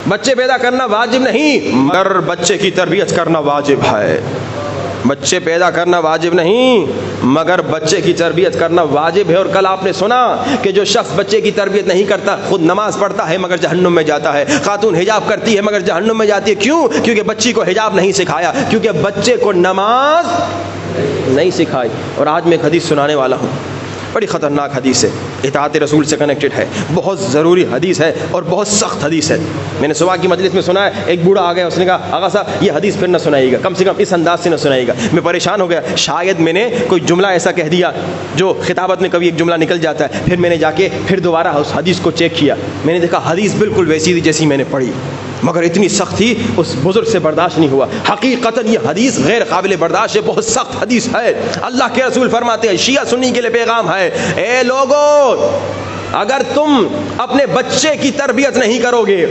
بچے پیدا کرنا واجب نہیں مگر بچے کی تربیت کرنا واجب ہے. بچے پیدا کرنا واجب نہیں مگر بچے کی تربیت کرنا واجب ہے. اور کل آپ نے سنا کہ جو شخص بچے کی تربیت نہیں کرتا خود نماز پڑھتا ہے مگر جہنم میں جاتا ہے. خاتون حجاب کرتی ہے مگر جہنم میں جاتی ہے. کیوں؟ کیونکہ بچی کو حجاب نہیں سکھایا, کیونکہ بچے کو نماز نہیں سکھائی. اور آج میں ایک حدیث سنانے والا ہوں, بڑی خطرناک حدیث ہے, اطاعت رسول سے کنیکٹڈ ہے, بہت ضروری حدیث ہے اور بہت سخت حدیث ہے. میں نے صبح کی مجلس میں سنا ہے, ایک بوڑھا آ گیا, اس نے کہا آغا صاحب یہ حدیث پھر نہ سنائیے گا, کم سے کم اس انداز سے نہ سنائیے گا. میں پریشان ہو گیا, شاید میں نے کوئی جملہ ایسا کہہ دیا جو خطابت میں کبھی ایک جملہ نکل جاتا ہے. پھر میں نے جا کے پھر دوبارہ اس حدیث کو چیک کیا, میں نے دیکھا حدیث بالکل ویسی تھی جیسی میں نے پڑھی, مگر اتنی سخت تھی اس بزرگ سے برداشت نہیں ہوا. حقیقتاً یہ حدیث غیر قابل برداشت ہے, بہت سخت حدیث ہے. اللہ کے رسول فرماتے ہیں, شیعہ سنی کے لیے پیغام ہے, اے لوگو اگر تم اپنے بچے کی تربیت نہیں کرو گے,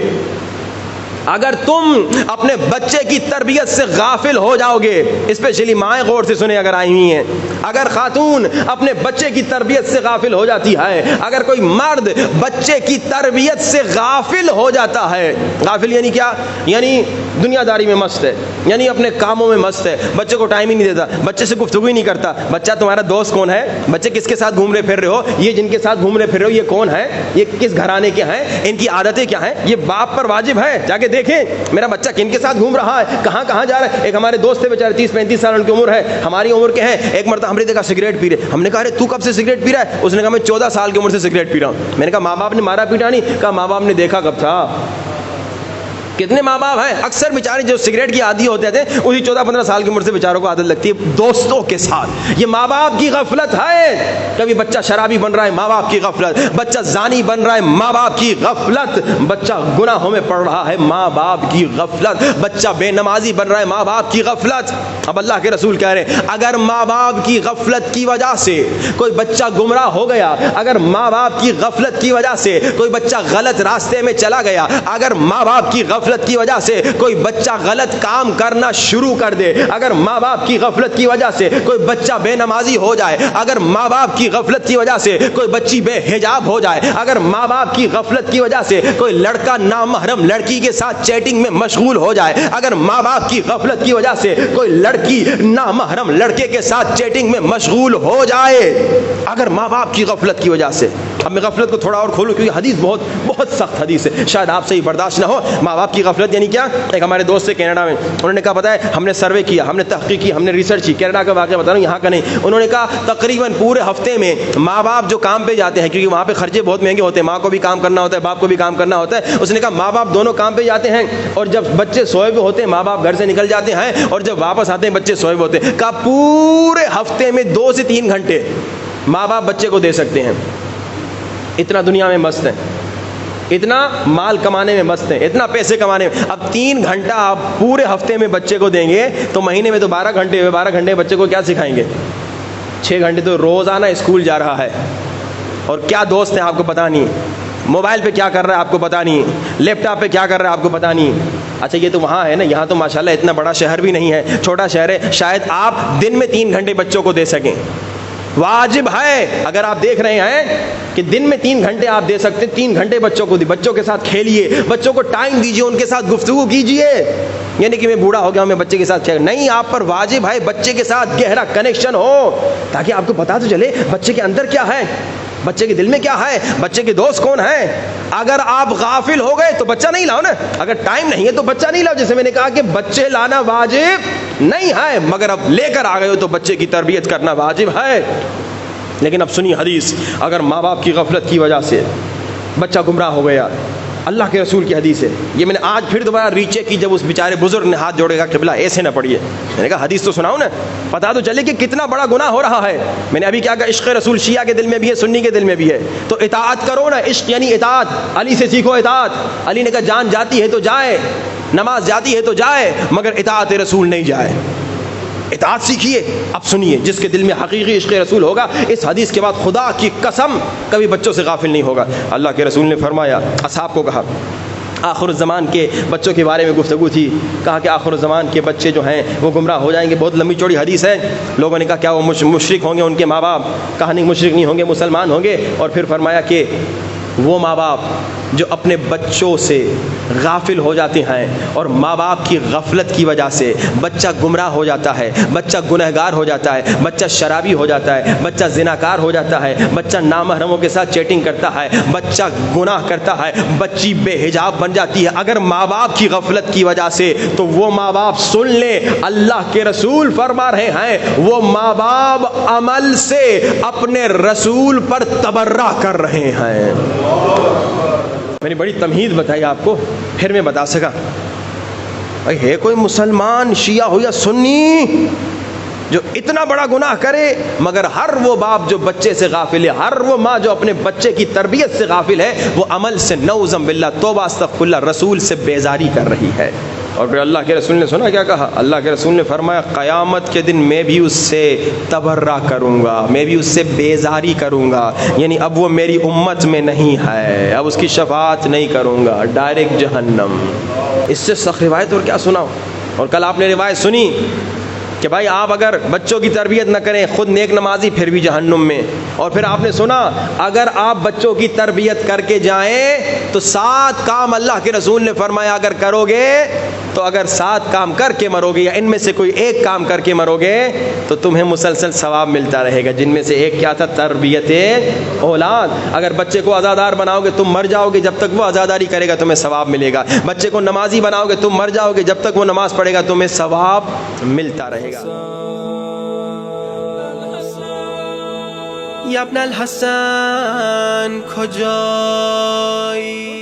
اگر تم اپنے بچے کی تربیت سے غافل ہو جاؤ گے, اسپیشلی مائیں غور سے سنیں اگر آئی ہوئی ہیں, اگر خاتون اپنے بچے کی تربیت سے غافل ہو جاتی ہے, اگر کوئی مرد بچے کی تربیت سے غافل ہو جاتا ہے, غافل یعنی کیا؟ یعنی دنیا داری میں مست ہے, یعنی اپنے کاموں میں مست ہے, بچے کو ٹائم ہی نہیں دیتا, بچے سے گفتگو ہی نہیں کرتا. بچہ تمہارا دوست کون ہے, بچے کس کے ساتھ گھوم رہے پھر رہے ہو, یہ جن کے ساتھ گھوم رہے پھر رہے ہو یہ کون ہے, یہ کس گھرانے کے ہیں, ان کی عادتیں کیا ہیں, یہ باپ پر واجب ہے جا کے دیکھیں میرا بچہ کن کے ساتھ گھوم رہا ہے, کہاں کہاں جا رہا ہے. ایک ہمارے دوست تھے بیچارے 30-35 سال ان کی عمر ہے, ہماری عمر کے ہیں. ایک مرتبہ ہم نے دیکھا سگریٹ پی رہے, ہم نے کہا ارے تو کب سے سگریٹ پی رہا ہے؟ اس نے کہا میں 14 سال کی عمر سے سگریٹ پی رہا ہوں. میں نے کہا ماں باپ نے مارا پیٹا نہیں؟ کہا ماں باپ نے دیکھا کب تھا. کتنے ماں باپ ہیں اکثر بیچارے جو سگریٹ کی عادی ہوتے تھے اسی 14-15 سال کی عمر سے بیچاروں کو عادت لگتی ہے دوستوں کے ساتھ. یہ ماں باپ کی غفلت ہے. کبھی بچہ شرابی بن رہا ہے, ماں باپ کی غفلت. بچہ زانی بن رہا ہے, ماں باپ کی غفلت. بچہ گناہوں میں پڑ رہا ہے, ماں باپ کی غفلت. بچہ بے نمازی بن رہا ہے, ماں باپ کی غفلت. اب اللہ کے رسول کہہ رہے ہیں اگر ماں باپ کی غفلت کی وجہ سے کوئی بچہ گمراہ ہو گیا, اگر ماں باپ کی غفلت کی وجہ سے کوئی بچہ غلط راستے میں چلا گیا, اگر ماں باپ کی غفلت کی وجہ سے کوئی بچہ غلط کام کرنا شروع کر دے, اگر ماں باپ کی غفلت کی وجہ سے کوئی بچہ بے نمازی ہو جائے, اگر ماں باپ کی غفلت کی وجہ سے کوئی بچی بے حجاب ہو جائے, اگر ماں باپ کی غفلت کی وجہ سے کوئی لڑکا نامحرم لڑکی کے ساتھ چیٹنگ میں مشغول ہو جائے, اگر ماں باپ کی غفلت کی وجہ سے کوئی لڑکی نامحرم لڑکے کے ساتھ چیٹنگ میں مشغول ہو جائے, اگر ماں باپ کی غفلت کی وجہ سے. اب میں غفلت کو تھوڑا اور کھولوں کیونکہ حدیث بہت بہت سخت حدیث ہے, شاید آپ سے ہی برداشت نہ ہو. ماں باپ کی غفلت یعنی کیا؟ ایک ہمارے دوست تھے کینیڈا میں, انہوں نے کہا پتہ ہے ہم نے سروے کیا, ہم نے تحقیق کی, ہم نے ریسرچ کی, کینیڈا کا واقعہ بتا رہا ہوں یہاں کا نہیں. انہوں نے کہا تقریباً پورے ہفتے میں ماں باپ جو کام پہ جاتے ہیں, کیونکہ وہاں پہ خرچے بہت مہنگے ہوتے ہیں, ماں کو بھی کام کرنا ہوتا ہے, باپ کو بھی کام کرنا ہوتا ہے. اس نے کہا ماں باپ دونوں کام پہ جاتے ہیں, اور جب بچے سوئے ہوئے ہوتے ہیں ماں باپ گھر سے نکل جاتے ہیں, اور جب واپس آتے ہیں بچے سوئے ہوئے ہوتے ہیں. کہا پورے ہفتے میں 2 سے 3 گھنٹے ماں باپ بچے کو دے سکتے ہیں. اتنا دنیا میں مست ہیں, اتنا مال کمانے میں مست ہیں, اتنا پیسے کمانے میں. اب 3 گھنٹہ آپ پورے ہفتے میں بچے کو دیں گے تو مہینے میں تو 12 گھنٹے ہوئے. 12 گھنٹے بچے کو کیا سکھائیں گے؟ 6 گھنٹے تو روزانہ اسکول جا رہا ہے, اور کیا دوست ہیں آپ کو پتہ نہیں, موبائل پہ کیا کر رہا ہے آپ کو پتہ نہیں, لیپ ٹاپ پہ کیا کر رہا ہے آپ کو پتہ نہیں. اچھا یہ تو وہاں ہے نا, یہاں تو ماشاءاللہ اتنا بڑا شہر بھی نہیں ہے, چھوٹا شہر ہے, شاید آپ دن میں 3 گھنٹے بچوں کو دے سکیں. واجب ہے اگر آپ دیکھ رہے ہیں کہ دن میں 3 گھنٹے آپ دے سکتے, 3 گھنٹے بچوں کو دی, بچوں کے ساتھ کھیلیے, بچوں کو ٹائم دیجیے, ان کے ساتھ گفتگو کیجیے. یعنی کہ میں بوڑھا ہو گیا ہوں میں بچے کے ساتھ کھیل نہیں, آپ پر واجب ہے بچے کے ساتھ گہرا کنیکشن ہو, تاکہ آپ کو پتا تو چلے بچے کے اندر کیا ہے, بچے کے دل میں کیا ہے, بچے کے دوست کون ہیں. اگر آپ غافل ہو گئے تو بچہ نہیں لاؤ نا, اگر ٹائم نہیں ہے تو بچہ نہیں لاؤ. جیسے میں نے کہا کہ بچے لانا واجب نہیں ہے, مگر اب لے کر آ گئے ہو تو بچے کی تربیت کرنا واجب ہے. لیکن اب سنی حدیث, اگر ماں باپ کی غفلت کی وجہ سے بچہ گمراہ ہو گیا, اللہ کے رسول کی حدیث ہے, یہ میں نے آج پھر دوبارہ ریچیک کی, جب اس بیچارے بزرگ نے ہاتھ جوڑے گا قبلہ ایسے نہ پڑھیے, میں نے کہا حدیث تو سناؤ نا, پتا تو چلے کہ کتنا بڑا گناہ ہو رہا ہے. میں نے ابھی کیا کہا, عشق رسول شیعہ کے دل میں بھی ہے, سنی کے دل میں بھی ہے, تو اطاعت کرو نا. عشق یعنی اطاعت, علی سے سیکھو اطاعت. علی نے کہا جان جاتی ہے تو جائے, نماز جاتی ہے تو جائے, مگر اطاعت رسول نہیں جائے. اطاعت سیکھیے. اب سنیے, جس کے دل میں حقیقی عشق رسول ہوگا اس حدیث کے بعد خدا کی قسم کبھی بچوں سے غافل نہیں ہوگا. اللہ کے رسول نے فرمایا, اصحاب کو کہا, آخر الزمان کے بچوں کے بارے میں گفتگو تھی, کہا کہ آخر الزمان کے بچے جو ہیں وہ گمراہ ہو جائیں گے. بہت لمبی چوڑی حدیث ہے. لوگوں نے کہا کیا وہ مشرک ہوں گے ان کے ماں باپ؟ کہا نہیں, مشرک نہیں ہوں گے, مسلمان ہوں گے. اور پھر فرمایا کہ وہ ماں باپ جو اپنے بچوں سے غافل ہو جاتے ہیں اور ماں باپ کی غفلت کی وجہ سے بچہ گمراہ ہو جاتا ہے، بچہ گنہگار ہو جاتا ہے، بچہ شرابی ہو جاتا ہے، بچہ زناکار ہو جاتا ہے، بچہ نامحرموں کے ساتھ چیٹنگ کرتا ہے، بچہ گناہ کرتا ہے، بچی بے حجاب بن جاتی ہے اگر ماں باپ کی غفلت کی وجہ سے، تو وہ ماں باپ سن لیں، اللہ کے رسول فرما رہے ہیں وہ ماں باپ عمل سے اپنے رسول پر تبرہ کر رہے ہیں۔ میں نے بڑی تمہید بتائی آپ کو، پھر میں بتا سکا بھائی ہے کوئی مسلمان شیعہ ہو یا سنی جو اتنا بڑا گناہ کرے، مگر ہر وہ باپ جو بچے سے غافل ہے، ہر وہ ماں جو اپنے بچے کی تربیت سے غافل ہے، وہ عمل سے نعوذ باللہ توبہ استغفر اللہ رسول سے بیزاری کر رہی ہے۔ اور پھر اللہ کے رسول نے سنا کیا کہا؟ اللہ کے رسول نے فرمایا قیامت کے دن میں بھی اس سے تبرہ کروں گا، میں بھی اس سے بیزاری کروں گا، یعنی اب وہ میری امت میں نہیں ہے، اب اس کی شفاعت نہیں کروں گا، ڈائریکٹ جہنم۔ اس سے سخت روایت اور کیا سناؤ؟ اور کل آپ نے روایت سنی کہ بھائی آپ اگر بچوں کی تربیت نہ کریں، خود نیک نمازی پھر بھی جہنم میں۔ اور پھر آپ نے سنا اگر آپ بچوں کی تربیت کر کے جائیں تو 7 کام اللہ کے رسول نے فرمایا اگر کرو گے تو اگر 7 کام کر کے مرو گے یا ان میں سے کوئی ایک کام کر کے مرو گے تو تمہیں مسلسل ثواب ملتا رہے گا، جن میں سے ایک کیا تھا؟ تربیت اولاد۔ اگر بچے کو عزادار بناؤ گے تم مر جاؤ گے، جب تک وہ عزاداری کرے گا تمہیں ثواب ملے گا۔ بچے کو نمازی بناؤ گے تم مر جاؤ گے، جب تک وہ نماز پڑھے گا تمہیں ثواب ملتا رہے گا۔ یا اپنا الحسن کجایی؟